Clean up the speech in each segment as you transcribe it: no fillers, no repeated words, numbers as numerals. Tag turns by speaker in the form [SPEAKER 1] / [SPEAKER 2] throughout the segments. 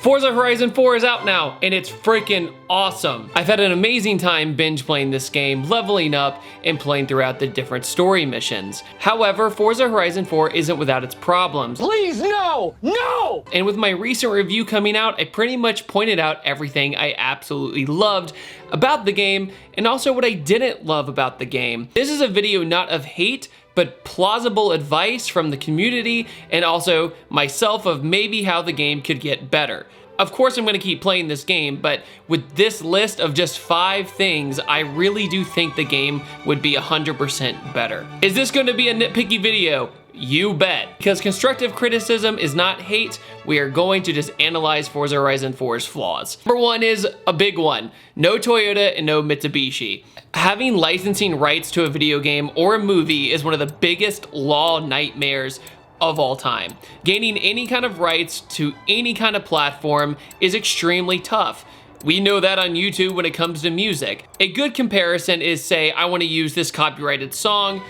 [SPEAKER 1] Forza Horizon 4 is out now, and it's freaking awesome. I've had an amazing time binge playing this game, leveling up, and playing throughout the different story missions. However, Forza Horizon 4 isn't without its problems.
[SPEAKER 2] Please, no! No!
[SPEAKER 1] And with my recent review coming out, I pretty much pointed out everything I absolutely loved about the game, and also what I didn't love about the game. This is a video not of hate, but plausible advice from the community and also myself of maybe how the game could get better. Of course, I'm gonna keep playing this game, but with this list of just 5 things, I really do think the game would be 100% better. Is this gonna be a nitpicky video? You bet. Because constructive criticism is not hate, we are going to just analyze Forza Horizon 4's flaws. Number 1 is a big one. No Toyota and no Mitsubishi. Having licensing rights to a video game or a movie is one of the biggest law nightmares of all time. Gaining any kind of rights to any kind of platform is extremely tough. We know that on YouTube when it comes to music. A good comparison is, say, I want to use this copyrighted song.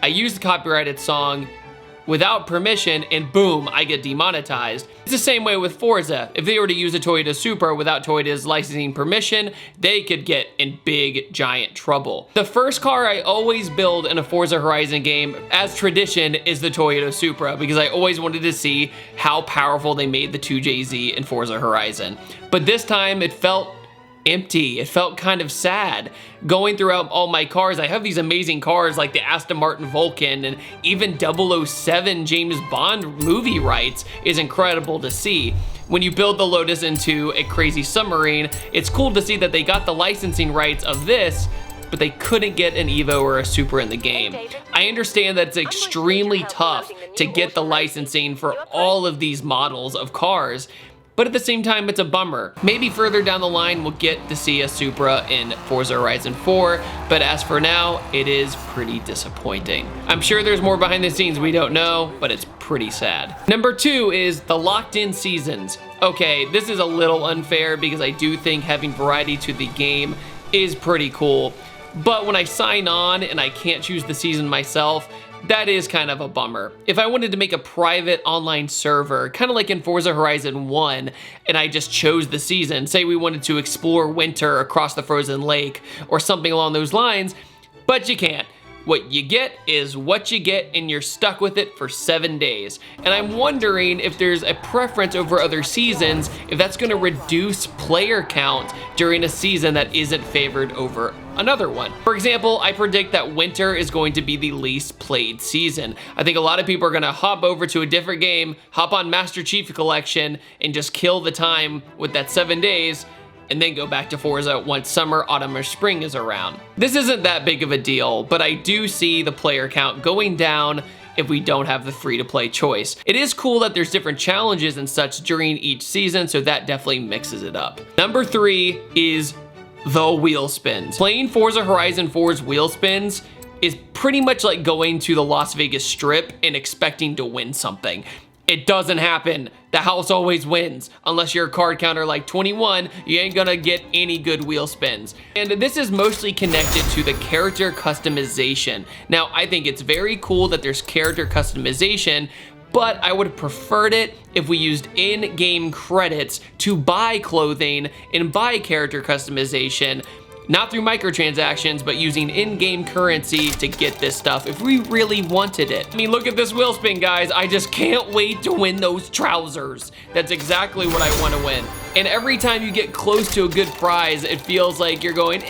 [SPEAKER 1] I use the copyrighted song without permission, and boom, I get demonetized. It's the same way with Forza. If they were to use a Toyota Supra without Toyota's licensing permission, they could get in big, giant trouble. The first car I always build in a Forza Horizon game, as tradition, is the Toyota Supra, because I always wanted to see how powerful they made the 2JZ in Forza Horizon. But this time, it felt empty. It felt kind of sad. Going throughout all my cars, I have these amazing cars like the Aston Martin Vulcan, and even 007 James Bond movie rights is incredible to see. When you build the Lotus into a crazy submarine, it's cool to see that they got the licensing rights of this, but they couldn't get an Evo or a Supra in the game. I understand that it's extremely tough to get the licensing for all of these models of cars, but at the same time, it's a bummer. Maybe further down the line, we'll get to see a Supra in Forza Horizon 4, but as for now, it is pretty disappointing. I'm sure there's more behind the scenes we don't know, but it's pretty sad. Number 2 is the Lockedin Seasons. Okay, this is a little unfair because I do think having variety to the game is pretty cool, but when I sign on and I can't choose the season myself, that is kind of a bummer. If I wanted to make a private online server, kind of like in Forza Horizon 1, and I just chose the season, say we wanted to explore winter across the frozen lake or something along those lines, but you can't. What you get is what you get, and you're stuck with it for 7 days. And I'm wondering if there's a preference over other seasons, if that's gonna reduce player count during a season that isn't favored over another one. For example, I predict that winter is going to be the least played season. I think a lot of people are gonna hop over to a different game, hop on Master Chief Collection, and just kill the time with that 7 days, and then go back to Forza once summer, autumn, or spring is around. This isn't that big of a deal, but I do see the player count going down if we don't have the free-to-play choice. It is cool that there's different challenges and such during each season, so that definitely mixes it up. Number 3 is the wheel spins. Playing Forza Horizon 4's wheel spins is pretty much like going to the Las Vegas Strip and expecting to win something. It doesn't happen. The house always wins. Unless you're a card counter like 21, you ain't gonna get any good wheel spins. And this is mostly connected to the character customization. Now, I think it's very cool that there's character customization, but I would have preferred it if we used in-game credits to buy clothing and buy character customization, not through microtransactions, but using in-game currency to get this stuff if we really wanted it. I mean, look at this wheel spin, guys. I just can't wait to win those trousers. That's exactly what I want to win. And every time you get close to a good prize, it feels like you're going,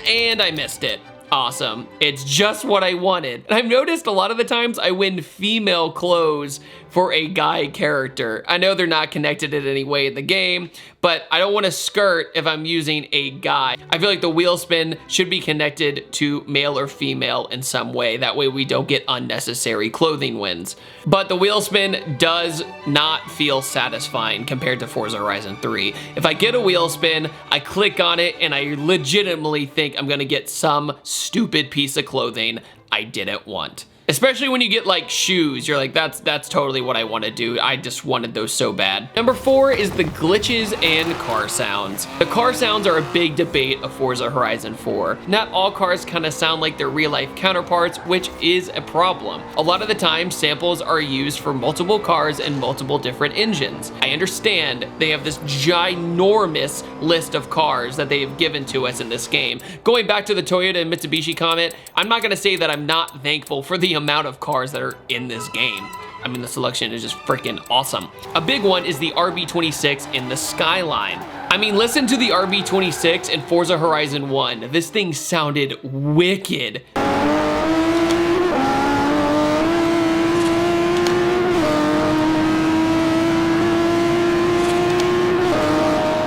[SPEAKER 1] and I missed it. Awesome. It's just what I wanted. And I've noticed a lot of the times I win female clothes for a guy character. I know they're not connected in any way in the game, but I don't want to skirt if I'm using a guy. I feel like the wheel spin should be connected to male or female in some way. That way we don't get unnecessary clothing wins. But the wheel spin does not feel satisfying compared to Forza Horizon 3. If I get a wheel spin, I click on it and I legitimately think I'm gonna get some stupid piece of clothing I didn't want. Especially when you get like shoes, you're like, that's totally what I want to do. I just wanted those so bad. Number 4 is the glitches and car sounds. The car sounds are a big debate of Forza Horizon 4. Not all cars kind of sound like their real life counterparts, which is a problem. A lot of the time, samples are used for multiple cars and multiple different engines. I understand they have this ginormous list of cars that they have given to us in this game. Going back to the Toyota and Mitsubishi comment, I'm not gonna say that I'm not thankful for the amount of cars that are in this game. I mean, the selection is just freaking awesome. A big one is the RB26 in the Skyline. I mean, listen to the RB26 in Forza Horizon 1. This thing sounded wicked.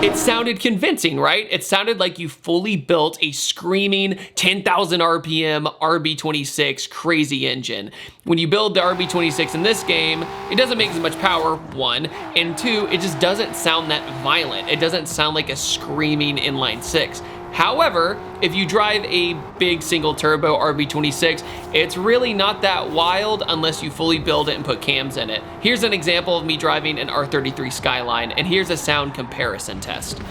[SPEAKER 1] It sounded convincing, right? It sounded like you fully built a screaming 10,000 RPM RB26 crazy engine. When you build the RB26 in this game, it doesn't make as much power, 1, and 2, it just doesn't sound that violent. It doesn't sound like a screaming inline 6. However, if you drive a big single turbo RB26, it's really not that wild unless you fully build it and put cams in it. Here's an example of me driving an R33 Skyline, and here's a sound comparison test.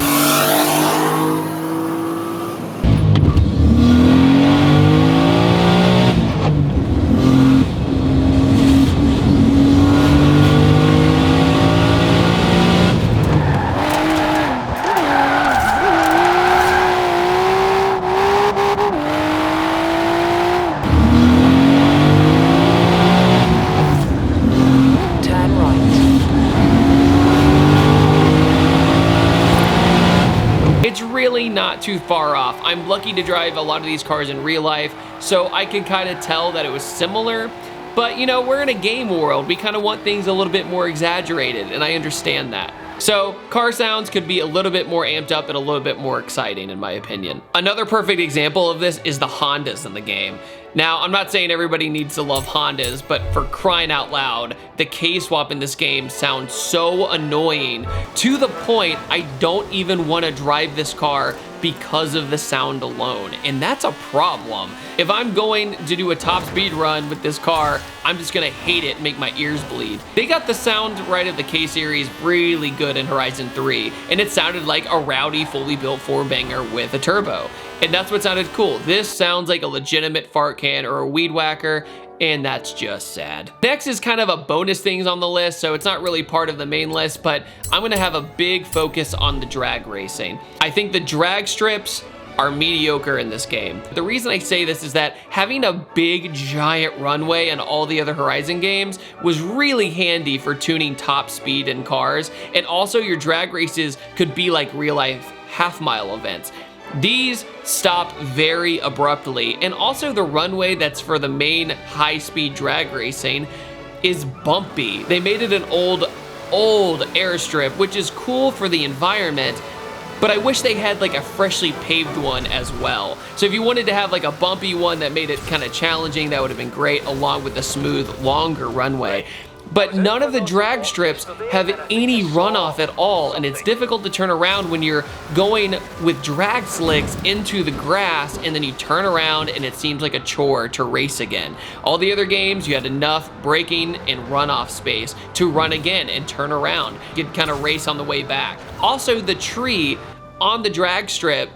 [SPEAKER 1] Really not too far off. I'm lucky to drive a lot of these cars in real life, so I can kind of tell that it was similar. But you know, we're in a game world. We kind of want things a little bit more exaggerated, and I understand that. So car sounds could be a little bit more amped up and a little bit more exciting in my opinion. Another perfect example of this is the Hondas in the game. Now, I'm not saying everybody needs to love Hondas, but for crying out loud, the K-swap in this game sounds so annoying to the point I don't even want to drive this car because of the sound alone, and that's a problem. If I'm going to do a top speed run with this car, I'm just gonna hate it and make my ears bleed. They got the sound right of the K-Series really good in Horizon 3, and it sounded like a rowdy, fully built 4-banger with a turbo. And that's what sounded cool. This sounds like a legitimate fart can or a weed whacker, and that's just sad. Next is kind of a bonus things on the list, so it's not really part of the main list, but I'm gonna have a big focus on the drag racing. I think the drag strips are mediocre in this game. The reason I say this is that having a big giant runway in all the other Horizon games was really handy for tuning top speed in cars, and also your drag races could be like real life half-mile events. These stop very abruptly, and also the runway that's for the main high-speed drag racing is bumpy. They made it an old airstrip, which is cool for the environment, but I wish they had like a freshly paved one as well. So if you wanted to have like a bumpy one that made it kind of challenging, that would have been great, along with the smooth, longer runway. But none of the drag strips have any runoff at all, and it's difficult to turn around when you're going with drag slicks into the grass, and then you turn around and it seems like a chore to race again. All the other games, you had enough braking and runoff space to run again and turn around. You could kind of race on the way back. Also, the tree on the drag strip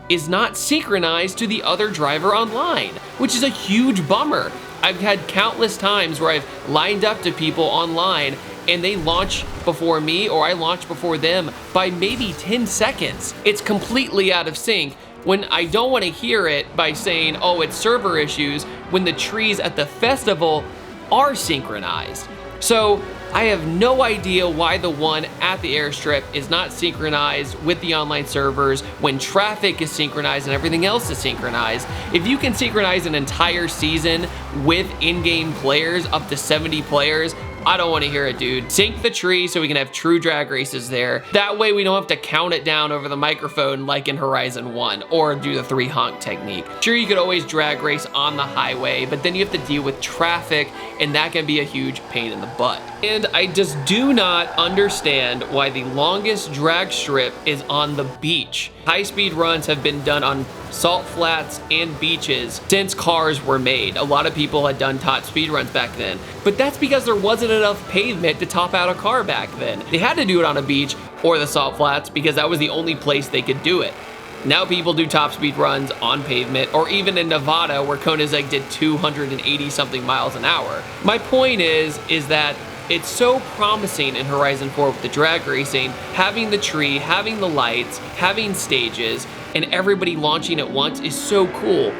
[SPEAKER 1] is not synchronized to the other driver online, which is a huge bummer. I've had countless times where I've lined up to people online and they launch before me or I launch before them by maybe 10 seconds. It's completely out of sync when I don't want to hear it by saying, oh, it's server issues, when the trees at the festival are synchronized. So I have no idea why the one at the airstrip is not synchronized with the online servers when traffic is synchronized and everything else is synchronized. If you can synchronize an entire season with in-game players, up to 70 players, I don't want to hear it, dude. Sink the tree so we can have true drag races there. That way we don't have to count it down over the microphone like in Horizon 1 or do the 3 honk technique. Sure, you could always drag race on the highway, but then you have to deal with traffic and that can be a huge pain in the butt. And I just do not understand why the longest drag strip is on the beach. High-speed runs have been done on salt flats and beaches since cars were made. A lot of people had done top speed runs back then, but that's because there wasn't enough pavement to top out a car back then. They had to do it on a beach or the salt flats because that was the only place they could do it. Now people do top speed runs on pavement, or even in Nevada where Koenigsegg did 280 something miles an hour. My point is that it's so promising in Horizon 4 with the drag racing, having the tree, having the lights, having stages, and everybody launching at once is so cool.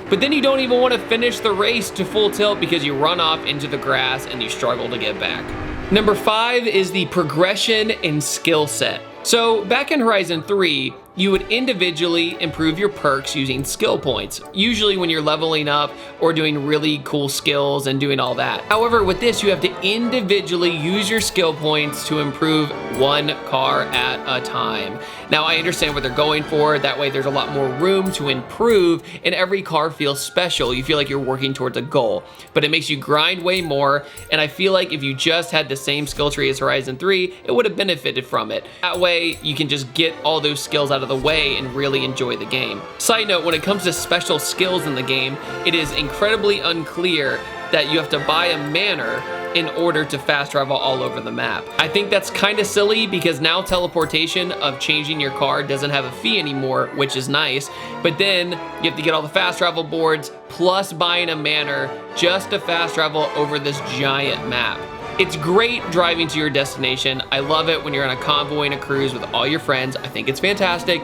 [SPEAKER 1] But then you don't even want to finish the race to full tilt because you run off into the grass and you struggle to get back. Number 5 is the progression and skill set. So back in Horizon 3, you would individually improve your perks using skill points, usually when you're leveling up or doing really cool skills and doing all that. However, with this, you have to individually use your skill points to improve one car at a time. Now, I understand what they're going for. That way, there's a lot more room to improve, and every car feels special. You feel like you're working towards a goal, but it makes you grind way more, and I feel like if you just had the same skill tree as Horizon 3, it would have benefited from it. That way, you can just get all those skills out of the way and really enjoy the game. Side note, when it comes to special skills in the game, it is incredibly unclear that you have to buy a manor in order to fast travel all over the map. I think that's kind of silly because now teleportation of changing your car doesn't have a fee anymore, which is nice, but then you have to get all the fast travel boards plus buying a manor just to fast travel over this giant map. It's great driving to your destination. I love it when you're on a convoy and a cruise with all your friends. I think it's fantastic,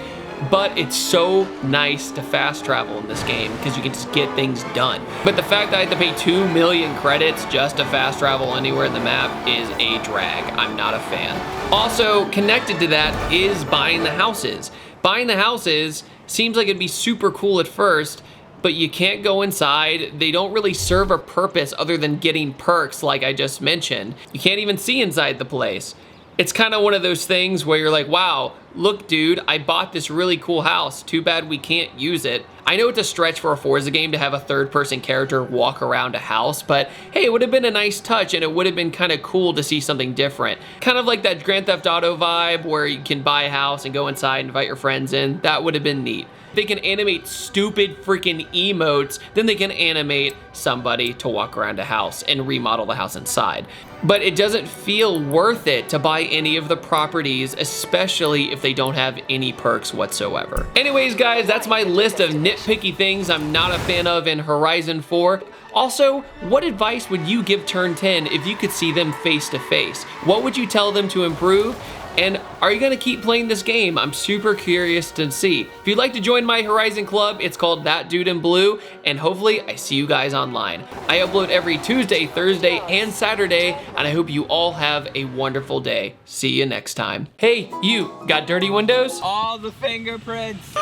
[SPEAKER 1] but it's so nice to fast travel in this game because you can just get things done. But the fact that I have to pay 2 million credits just to fast travel anywhere in the map is a drag. I'm not a fan. Also, connected to that is buying the houses. Buying the houses seems like it'd be super cool at first, but you can't go inside. They don't really serve a purpose other than getting perks like I just mentioned. You can't even see inside the place. It's kind of one of those things where you're like, wow, look dude, I bought this really cool house. Too bad we can't use it. I know it's a stretch for a Forza game to have a third-person character walk around a house, but hey, it would have been a nice touch and it would have been kind of cool to see something different. Kind of like that Grand Theft Auto vibe where you can buy a house and go inside and invite your friends in. That would have been neat. They can animate stupid freaking emotes, then they can animate somebody to walk around a house and remodel the house inside. But it doesn't feel worth it to buy any of the properties, especially if they don't have any perks whatsoever. Anyways, guys, that's my list of nitpicky things I'm not a fan of in Horizon 4. Also, what advice would you give Turn 10 if you could see them face to face? What would you tell them to improve? And are you gonna keep playing this game? I'm super curious to see. If you'd like to join my Horizon Club, it's called ThatDudeinBlue, and hopefully I see you guys online. I upload every Tuesday, Thursday, and Saturday, and I hope you all have a wonderful day. See you next time. Hey, you, got dirty windows?
[SPEAKER 2] All the fingerprints.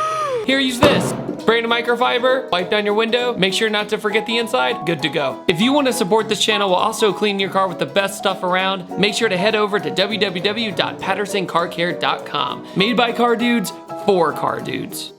[SPEAKER 1] Here, use this. Spray in a microfiber, wipe down your window, make sure not to forget the inside, good to go. If you want to support this channel while also cleaning your car with the best stuff around, make sure to head over to www.pattersoncarcare.com. Made by car dudes, for car dudes.